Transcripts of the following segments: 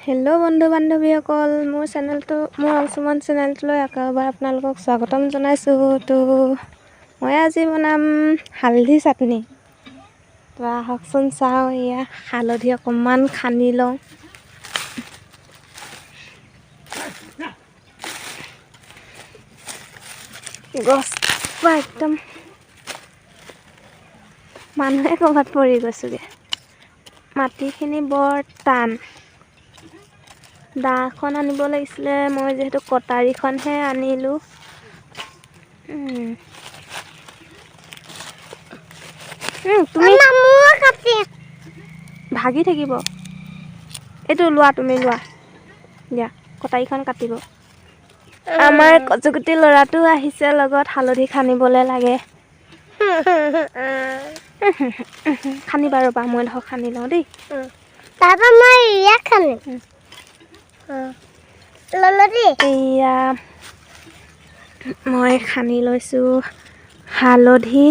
Hello बंधु बान्धवीসকল মোৰ চেনেলটো মোৰ অংশুমান চেনেলটোলৈ এবাৰ আপোনালোকক স্বাগতম জনাইছোঁ। তো মই আজি বনাম হালধি চাটনি। তো আহকচোন চাওঁ, এয়া হালধি অকণমান খানি লওঁ। গছজোপা একদম মানুহে ক'ৰবাত পৰি গৈছোগে। মাটিখিনি বৰ টান। দাখন আনিব লাগিছিলে, মই যিহেতু কটাৰীখনহে আনিলোঁ। তুমি ভাগি থাকিব। এইটো লোৱা, তুমি লোৱা দিয়া, কটাৰীখন কাটিব। আমাৰ কচুগুটি ল'ৰাটো আহিছে লগত, হালধি খানিবলৈ লাগে। খানিবা ৰ'বা, মই ধৰক খানি লওঁ দেই। তাৰপৰা মই ইয়াক খানিম। এয়া মই খানি লৈছোঁ হালধি।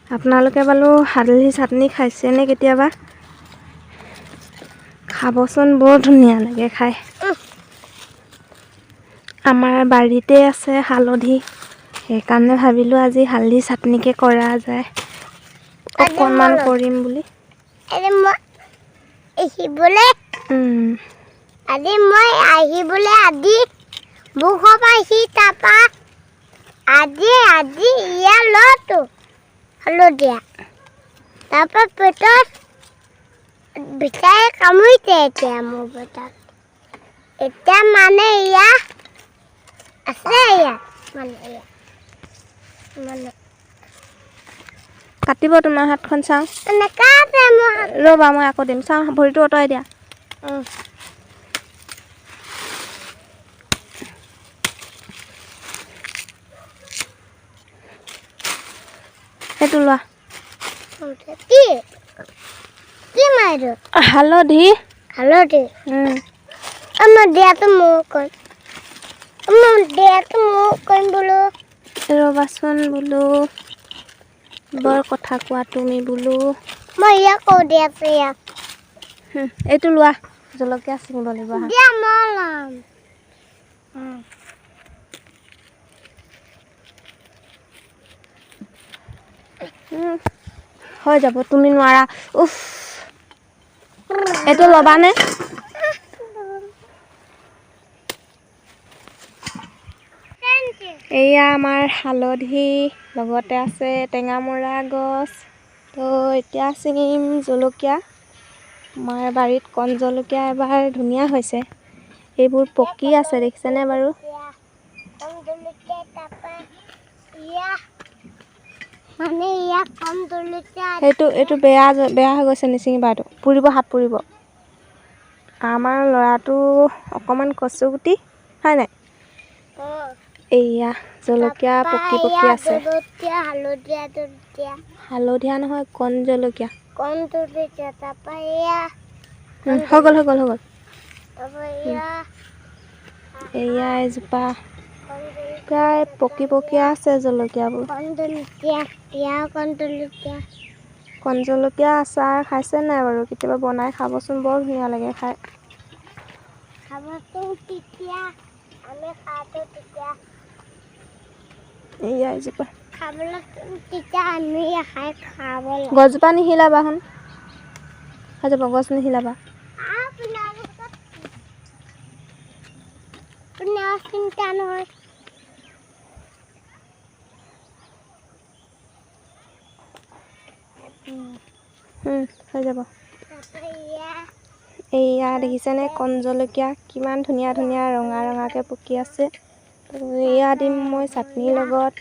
আপোনালোকে বাৰু হালধি চাটনি খাইছেনে কেতিয়াবা? খাবচোন, বৰ ধুনীয়া লাগে খাই। আমাৰ বাৰীতে আছে হালধি, সেইকাৰণে ভাবিলোঁ আজি হালধি চাটনিকে কৰা যায়, অকণমান কৰিম বুলি। বুক পাইছি তাৰপা আজি ইয়াৰ লটো হালধীয়া, তাৰপা পেটত বিচাৰে কামুৰিছে। এতিয়া মোৰ পেটত এতিয়া মানে ইয়া আছে, ইয়াত মানে কাটিব তোমাৰ হাতখন, চাওঁ। নেকাটে মোৰ হাত। ৰ'বা, মই আকৌ দিম, চাওঁ। ভৰিটো আঁতৰাই দিয়া। সেইটো লোৱা। কি মাৰিলো? হালধি। হালধি আমাৰ দিয়াটো মোৰ কৰিম, বোলো। ৰ'বাচোন বোলো, বৰ কথা কোৱা তুমি বোলো। মই ইয়াক কৈ দি আছো, ইয়াক এইটো লোৱা, জলকীয়া ছিঙিব লাগিব। দিয়া, মই ল'ম। হৈ যাব, তুমি নোৱাৰা। উফ, এইটো ল'বানে? এয়া আমাৰ হালধি, লগতে আছে টেঙামৰা গছ। তো এতিয়া ছিঙিম জলকীয়া। আমাৰ বাৰীত কণ জলকীয়া এবাৰ ধুনীয়া হৈছে। এইবোৰ পকি আছে, দেখিছেনে বাৰু? এইটো বেয়া হৈ গৈছে, নিচিঙিবা। এইটো পুৰিব, হাত পুৰিব। আমাৰ ল'ৰাটো অকণমান কচুগুটি, হয় নাই? এয়া জলকীয়া পকি আছে। হালধীয়া নহয়, কণ জলকীয়া। হৈ গ'ল। এয়া এজোপা প্ৰায় পকি আছে জলকীয়াবোৰ। কণ জলকীয়া আচাৰ খাইছে নাই বাৰু? কেতিয়াবা বনাই খাবচোন, বৰ ধুনীয়া লাগে খাই। এয়া এজোপা। গছজোপা নিহিলাবা শুন, হৈ যাব। গছ নিহিলাবা। চিন্তা নহয়। হৈ যাব। এয়া দেখিছেনে কণ জলকীয়া কিমান ধুনীয়া ৰঙাকৈ পকি আছে। এয়া দিম মই চাটনিৰ লগত।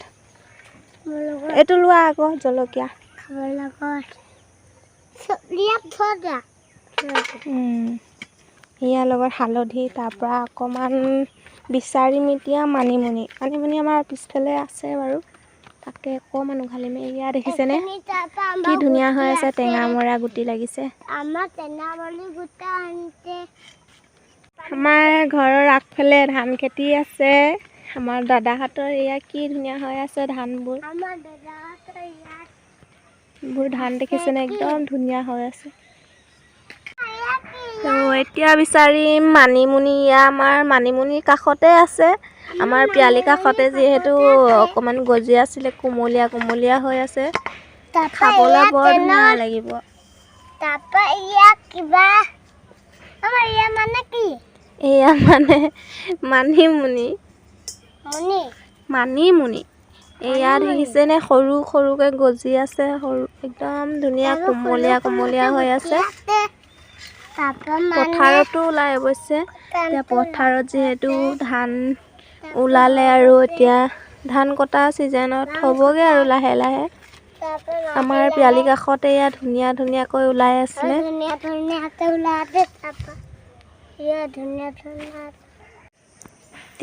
এইটো লোৱা আকৌ জলকীয়া। ইয়াৰ লগত হালধি, তাৰপৰা অকণমান বিচাৰিম এতিয়া মানিমুনি আমাৰ পিছফালে আছে বাৰু, তাকে অকণমান উঘালিম। এয়া দেখিছেনে কি ধুনীয়া হৈ আছে, টেঙামৰা গুটি লাগিছে। আমাৰ ঘৰৰ আগফালে ধান খেতি আছে। আমাৰ দাদাহঁতৰ এয়া কি ধুনীয়া হৈ আছে ধানবোৰ। ধান দেখিছেনে, একদম ধুনীয়া হৈ আছে। তো এতিয়া বিচাৰিম মানিমুনি। আমাৰ মানিমুনিৰ কাষতে আছে, আমাৰ পিয়ালি কাষতে, যিহেতু অকণমান গজি আছিলে, কুমলীয়া হৈ আছে, খাবলৈ বৰ ধুনীয়া লাগিব। তাৰপৰা ইয়াত কিবা আমাৰ ইয়াত মানে কি? এয়া মানে মানিমুনি। মানিমুনি এয়া দেখিছেনে, সৰু সৰুকৈ গজি আছে, সৰু একদম ধুনীয়া কুমলীয়া হৈ আছে। পথাৰতো ওলাই অৱশ্যে, এতিয়া পথাৰত যিহেতু ধান ওলালে আৰু এতিয়া ধান কটা ছিজনত হ'বগৈ আৰু লাহে লাহে। আমাৰ পিয়ালি কাষতে এয়া ধুনীয়াকৈ ওলাই আছিলে।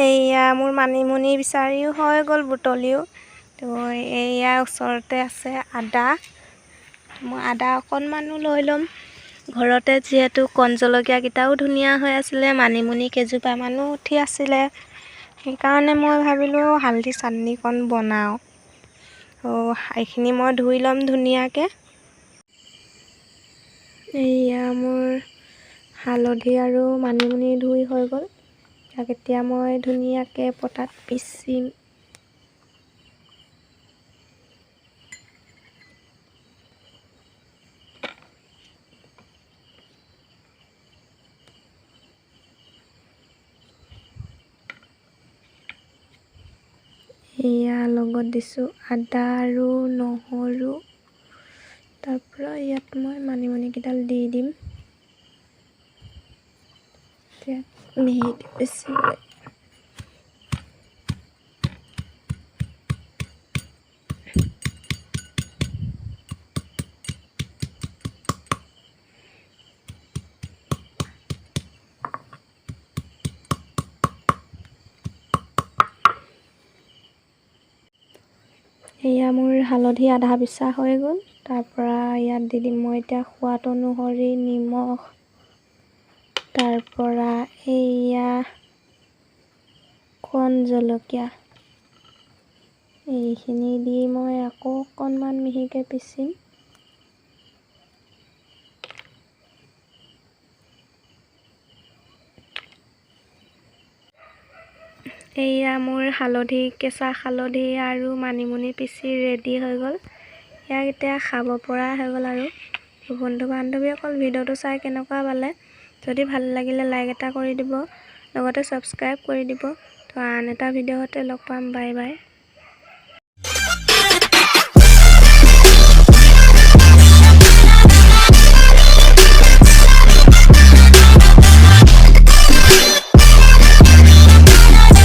এয়া মোৰ মানিমুনি বিচাৰিও হৈ গ'ল, বুটলিও। তো এয়া ওচৰতে আছে আদা। মই আদা অকণমানো লৈ ল'ম। ঘৰতে যিহেতু কণ জলকীয়াকেইটাও ধুনীয়া হৈ আছিলে, মানিমুনি কেইজোপামানো উঠি আছিলে, সেইকাৰণে মই ভাবিলোঁ হালধি চাটনিকণ বনাওঁ। এইখিনি মই ধুই ল'ম ধুনীয়াকৈ। এয়া মোৰ হালধি আৰু মানিমুনি ধুই হৈ গ'ল। ইয়াক এতিয়া মই ধুনীয়াকৈ পটাত পিচিম। এয়া লগত দিছোঁ আদা আৰু নহৰু। তাৰপৰা ইয়াত মই মানিমুনিকেইডাল দি দিম। মিহিকৈ পিচিবলৈ। এয়া মোৰ হালধি আধা পিছা হৈ গ'ল। তাৰপৰা ইয়াত দি দিম মই এতিয়া সোৱাদ অনুসৰি নিমখ। তাৰপৰা এয়া কণ জলকীয়া। এইখিনি দি মই আকৌ অকণমান মিহিকৈ পিচিম। এয়া মোৰ কেঁচা হালধি আৰু মানিমুনি পিচি ৰেডি হৈ গ'ল। ইয়াক এতিয়া খাব পৰা হৈ গ'ল। আৰু বন্ধু বান্ধৱীসকল ভিডিঅ'টো চাই কেনেকুৱা পালে, যদি ভাল লাগিলে লাইক এটা কৰি দিব, লগতে ছাবস্ক্ৰাইব কৰি দিব। তো আন এটা ভিডিঅ'তে লগ পাম। Bye bye.